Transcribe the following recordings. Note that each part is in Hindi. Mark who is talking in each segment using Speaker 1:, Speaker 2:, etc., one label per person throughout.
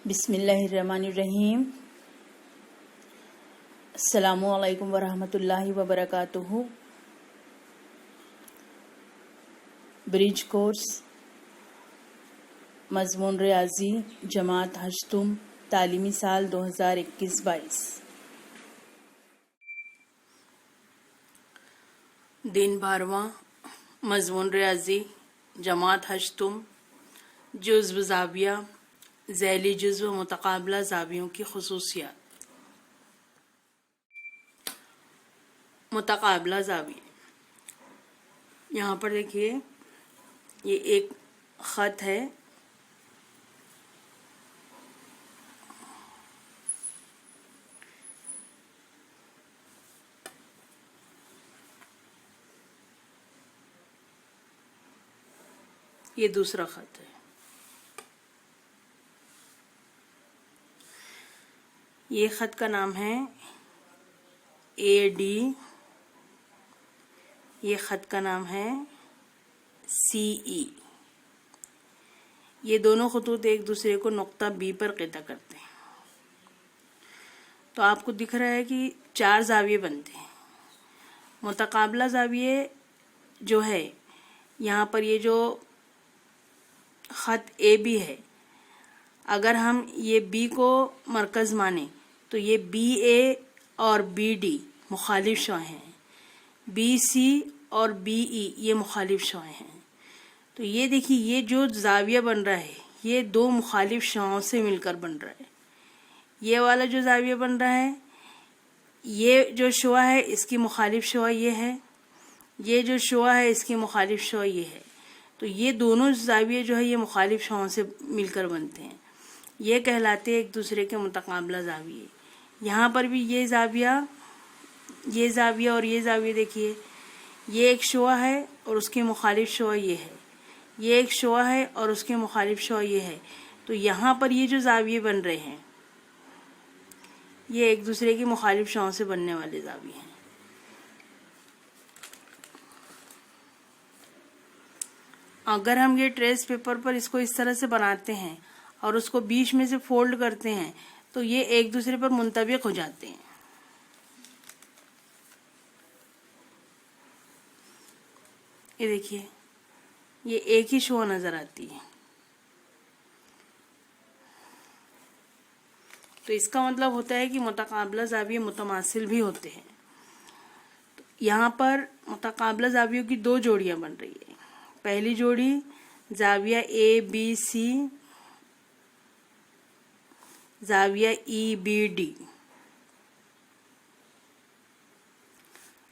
Speaker 1: बिस्मिल्लाहिर्रहमानिर्रहीम। अस्सलामु अलैकुम वरहमतुल्लाहि वबरकातुहू। ब्रिज कोर्स मज़मून रियाजी जमात हश्तुम तालीमी साल 2021-22। दिन 12वां मज़मून रियाजी जमात हश्तुम जुज़्व ज़ाविया ज़ैली जुज़्व मुतक़ाबला ज़ावियों की ख़ुसूसियात। मुतक़ाबला ज़ाविया, यहाँ पर देखिए ये एक ख़त है। ये दूसरा ख़त है। ये ख़त का नाम है AD। ये ख़त का नाम है CE। ये दोनों खतूत एक दूसरे को नुक्ता B पर क़िता करते हैं। तो आपको दिख रहा है कि 4 ज़ाविये बनते हैं। मुतक़ाबला ज़ाविये जो है, यहाँ पर ये जो ख़त AB है, अगर हम ये B को मरकज़ माने तो ये BA और BD मुखालिफ शौएं हैं, BC और BE ये मुखालिफ शौएं हैं। तो ये देखिए ये जो ज़ाविया बन रहा है ये दो मुखालिफ शौओं से मिलकर बन रहा है। ये वाला जो ज़ाविया बन रहा है, ये जो शुआ है इसकी मुखालिफ शुआ ये है, ये जो शुआ है इसकी मुखालिफ शुआ ये है। तो ये दोनों ज़ाविये जो है ये मुखालिफ शौओं से मिलकर बनते हैं। ये कहलाते हैं एक दूसरे के मुतक़ाबला ज़ाविये। यहाँ पर भी ये ज़ाविया और ये ज़ाविया देखिए, ये एक शुआ है और उसकी मुखालिफ शुआ ये है, ये एक शुआ है और उसके मुखालिफ शुआ ये है। तो यहाँ पर ये जो ज़ाविये बन रहे हैं ये एक दूसरे की मुखालिफ शुआओं से बनने वाले ज़ाविये हैं। अगर हम ये ट्रेस पेपर पर इसको इस तरह से बनाते हैं और उसको बीच में से फोल्ड करते हैं तो ये एक दूसरे पर मुंतबिक हो जाते हैं। ये देखिए ये एक ही शुआ नजर आती है। तो इसका मतलब होता है कि मुतक़ाबला ज़ाविये मुतमासिल भी होते हैं। तो यहाँ पर मुतक़ाबला ज़ावियों की 2 जोड़ियां बन रही है। पहली जोड़ी ज़ाविया ABC, ज़ाविया EBD।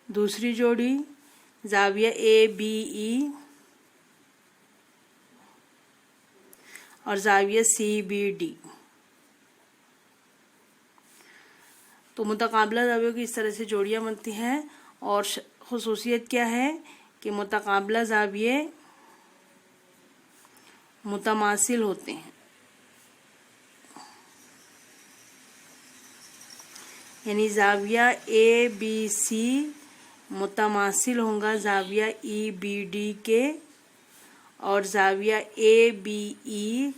Speaker 1: दूसरी जोड़ी ज़ाविया ABE और ज़ाविया CBD। तो मुतक़ाबला ज़ावियों की इस तरह से जोड़ियां बनती हैं। और ख़ुसूसियत क्या है कि मुतक़ाबला ज़ाविये मुतमासिल होते हैं, यानी ज़ाविया ABC मुतमासिल होगा ज़ाविया EBD के और ज़ाविया ABE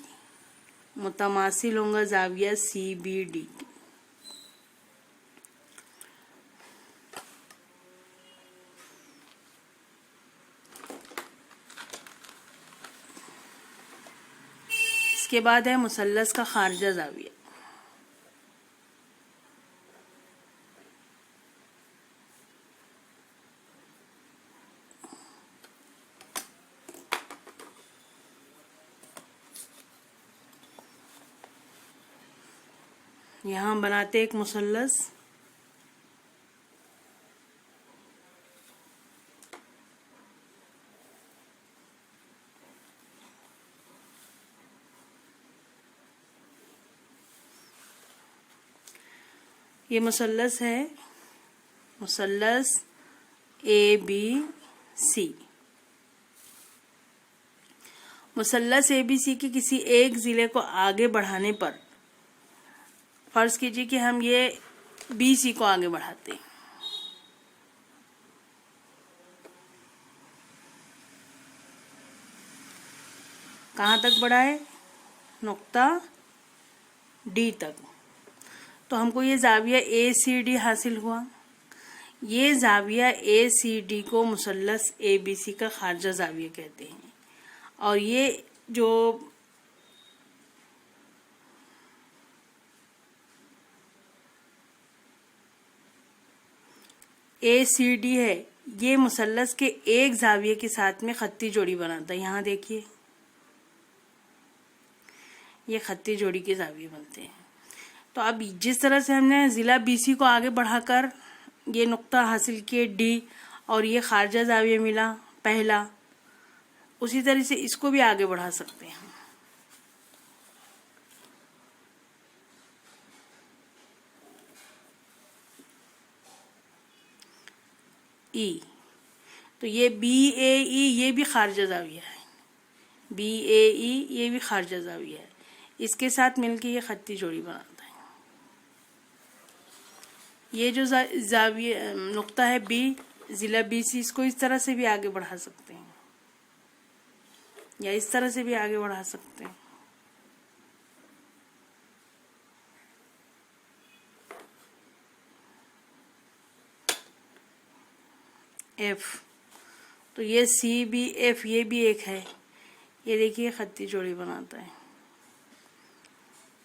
Speaker 1: मुतमासिल होगा ज़ाविया CBD के। इसके बाद है मुसल्लस का खारजा ज़ाविया। यहाँ हम बनाते एक मुसल्लस। ये मुसल्लस है, मुसल्लस ABC। मुसल्लस ABC के किसी एक ज़िले को आगे बढ़ाने पर, फर्ज कीजिए कि हम ये BC को आगे बढ़ाते हैं, कहाँ तक बढ़ाए? नुक्ता डी तक। तो हमको ये जाविया ए सी डी हासिल हुआ। ये जाविया ए सी डी को मुसल्लस ए बी सी का खारजा जाविया कहते हैं। और ये जो ए सी डी है, ये मुसल्लस के एक जाविये के साथ में खत्ती जोड़ी बनाता है। यहाँ देखिए, ये खत्ती जोड़ी के जाविये बनते हैं। तो अब जिस तरह से हमने ज़िला बीसी को आगे बढ़ाकर ये नुक्ता हासिल किए डी, और ये खारजा जाविया मिला पहला, उसी तरह से इसको भी आगे बढ़ा सकते हैं। ई, तो ये बी ए ई ये भी खारजा जाविया है। बी ए ई ये भी खारजा जाविया है। इसके साथ मिलके ये खत्ती जोड़ी बनाता है। ये जो जाविया नुक्ता है बी, ज़िला बी सी, इसको इस तरह से भी आगे बढ़ा सकते हैं या इस तरह से भी आगे बढ़ा सकते हैं। एफ, तो ये सी बी एफ ये भी एक है। ये देखिए खत्ती जोड़ी बनाता है।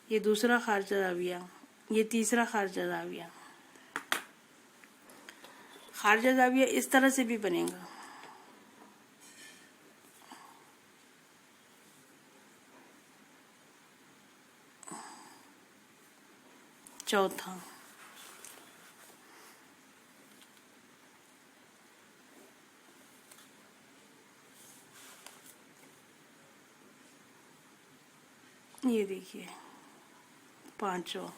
Speaker 1: ये दूसरा खारजा जाविया, ये तीसरा खारजा जाविया। खारजा जाविया इस तरह से भी बनेगा। चौथा, ये देखिए पांचवा,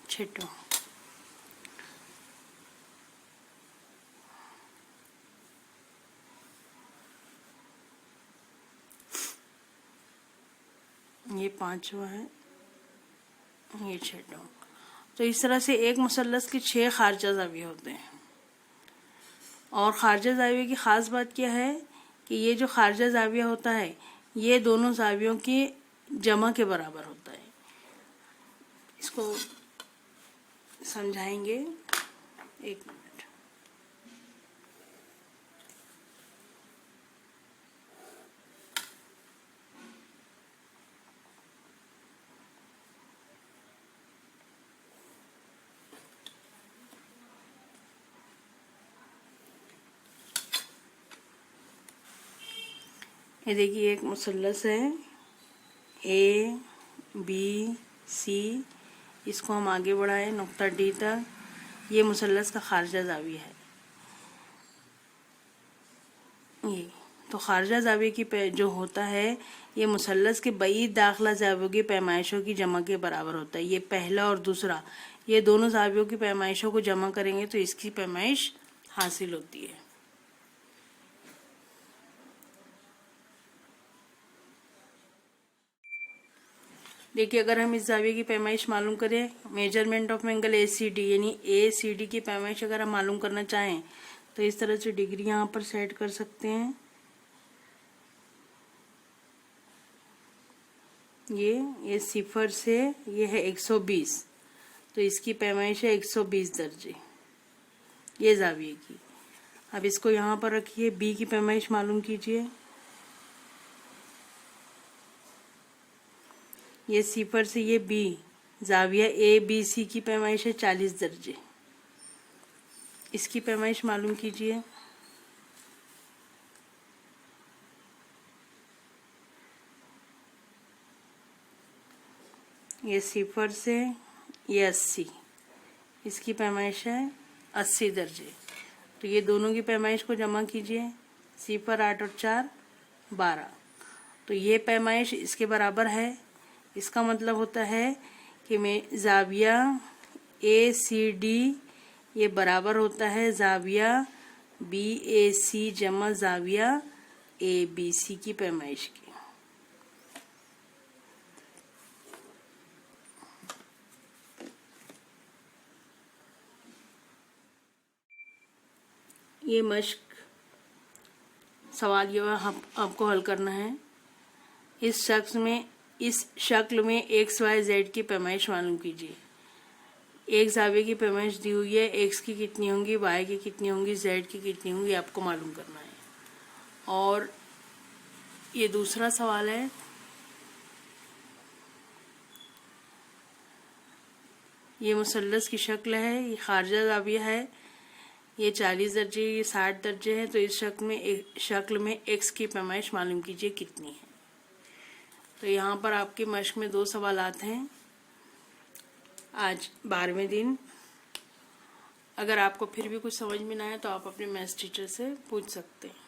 Speaker 1: छठवां, ये पांचवा है, ये छठवां। तो इस तरह से एक मुसल्लस के 6 खारजा जाविये होते हैं। और खारजा जाविये की ख़ास बात क्या है कि ये जो खारजा जाविया होता है, ये दोनों जावियों की जमा के बराबर होता है। इसको समझाएंगे, एक मिनट। ये देखिए एक मुसल्लस है ए बी सी, इसको हम आगे बढ़ाए नुक्ता डी तक। ये मुसल्लस का खारजा जाविया है। ये तो खारजा जाविये की जो होता है, ये मुसल्लस के बईद दाखिला जावियों की पैमाइशों की जमा के बराबर होता है। ये पहला और दूसरा, ये दोनों जावियों की पैमाइशों को जमा करेंगे तो इसकी पैमाइश हासिल होती है। देखिए, अगर हम इस जाविये की पैमाइश मालूम करें, measurement of angle A C D, यानी ए सी डी की पैमाइश अगर हम मालूम करना चाहें तो इस तरह से डिग्री यहाँ पर सेट कर सकते हैं। ये सिफर से ये है 120, तो इसकी पैमाइश है 120 दर्जे ये जाविये की। अब इसको यहाँ पर रखिए, बी की पैमाइश मालूम कीजिए। ये सिफर से ये बी, जाविया ए बी सी की पैमाइश है 40 दर्जे। इसकी पैमाइश मालूम कीजिए। ये सिफर से ये 80, इसकी पैमाइश है 80 दर्जे। तो ये दोनों की पैमाइश को जमा कीजिए, सिफर 8 और 4 12। तो ये पैमाइश इसके बराबर है। इसका मतलब होता है कि मैं जाविया ए सी डी ये बराबर होता है जाविया बी ए सी जमा जाविया ए बी सी की पैमाइश की। ये मश्क सवाल ये आपको हल करना है। इस शक्ल में एक्स वाई जेड की पैमाइश मालूम कीजिए। एक ज़ाविये की पैमाइश दी हुई है, एक्स की कितनी होंगी, वाई की कितनी होंगी, जेड की कितनी होंगी, आपको मालूम करना है। और ये दूसरा सवाल है, ये मुसल्लस की शक्ल है, ये खारजा ज़ाविया है, ये 40 दर्जे, ये 60 दर्जे है। तो इस शक्ल में एक्स की पैमाइश मालूम कीजिए कितनी है। तो यहाँ पर आपके मश्क में 2 सवालात हैं आज 12वें दिन। अगर आपको फिर भी कुछ समझ में ना आए तो आप अपने मैथ्स टीचर से पूछ सकते हैं।